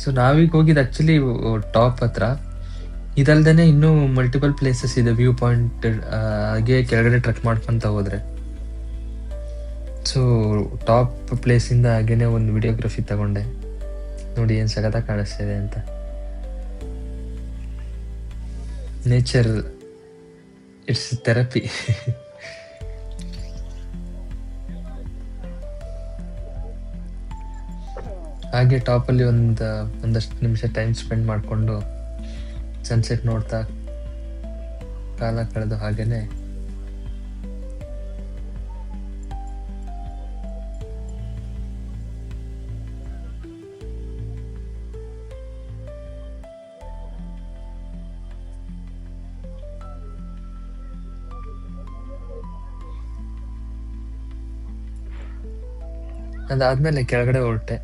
So ನಾವೀಗ ಹೋಗಿದ್ದು actually top ಹತ್ರ. ಇದಲ್ದೇನೆ ಇನ್ನೂ ಮಲ್ಟಿಪಲ್ ಪ್ಲೇಸಸ್ ಇದೆ, ವ್ಯೂ ಪಾಯಿಂಟ್ ಹಾಗೆ ಕೆಳಗಡೆ ಟ್ರೆಕ್ ಮಾಡ್ಕೊಂತ ಹೋದ್ರೆ. ಸೊ ಟಾಪ್ ಪ್ಲೇಸ್ ಇಂದ ಹಾಗೇನೆ ಒಂದು ವಿಡಿಯೋಗ್ರಫಿ ತಗೊಂಡೆ. ನೋಡಿ ಏನ್ ಸಖತ್ತಾಗಿ ಕಾಣಿಸ್ತಿದೆ ಅಂತ. Nature it's therapy. ಹಾಗೆ ಟಾಪಲ್ಲಿ ಒಂದಷ್ಟು ನಿಮಿಷ ಟೈಮ್ ಸ್ಪೆಂಡ್ ಮಾಡಿಕೊಂಡು ಸನ್ಸೆಟ್ ನೋಡ್ತಾ ಕಾಲ ಕಳೆದು ಹಾಗೇನೆ ಅದಾದ್ಮೇಲೆ ಕೆಳಗಡೆ ಹೊರಟೆ.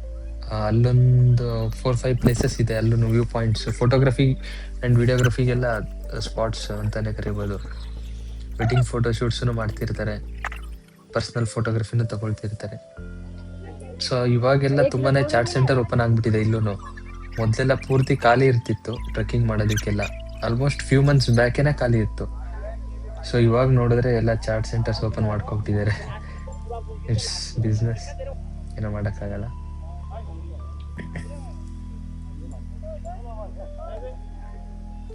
ಅಲ್ಲೊಂದು 4-5 ಪ್ಲೇಸಸ್ ಇದೆ, ಅಲ್ಲೂ ವ್ಯೂ ಪಾಯಿಂಟ್ಸ್, ಫೋಟೋಗ್ರಫಿ ಅಂಡ್ ವಿಡಿಯೋಗ್ರಫಿಗೆಲ್ಲ ಸ್ಪಾಟ್ಸ್ ಅಂತಾನೆ ಕರಿಬೋದು. ವೆಡ್ಡಿಂಗ್ ಫೋಟೋ ಶೂಟ್ಸನ್ನು ಮಾಡ್ತಿರ್ತಾರೆ, ಪರ್ಸನಲ್ ಫೋಟೋಗ್ರಫಿನೂ ತಗೊಳ್ತಿರ್ತಾರೆ. ಸೊ ಇವಾಗೆಲ್ಲ ತುಂಬಾನೇ ಚಾಟ್ ಸೆಂಟರ್ ಓಪನ್ ಆಗ್ಬಿಟ್ಟಿದೆ ಇಲ್ಲೂ. ಮೊದಲೆಲ್ಲ ಪೂರ್ತಿ ಖಾಲಿ ಇರ್ತಿತ್ತು ಟ್ರೆಕ್ಕಿಂಗ್ ಮಾಡೋದಕ್ಕೆಲ್ಲ. ಆಲ್ಮೋಸ್ಟ್ ಫ್ಯೂ ಮಂತ್ಸ್ ಬ್ಯಾಕೇನೆ ಖಾಲಿ ಇತ್ತು. ಸೊ ಇವಾಗ ನೋಡಿದ್ರೆ ಎಲ್ಲ ಚಾಟ್ ಸೆಂಟರ್ಸ್ ಓಪನ್ ಮಾಡ್ಕೊಬಿಟ್ಟಿದ್ದಾರೆ. ಇಟ್ಸ್ ಬಿಸ್ನೆಸ್, ಏನೋ ಮಾಡೋಕ್ಕಾಗಲ್ಲ.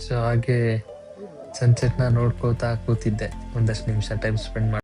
ಸೊ ಹಾಗೆ ಸನ್ಸೆಟ್ನ ನೋಡ್ಕೋತಾ ಕೂತಿದ್ದೆ, ಒಂದಷ್ಟು ನಿಮಿಷ ಟೈಮ್ ಸ್ಪೆಂಡ್ ಮಾಡಿ.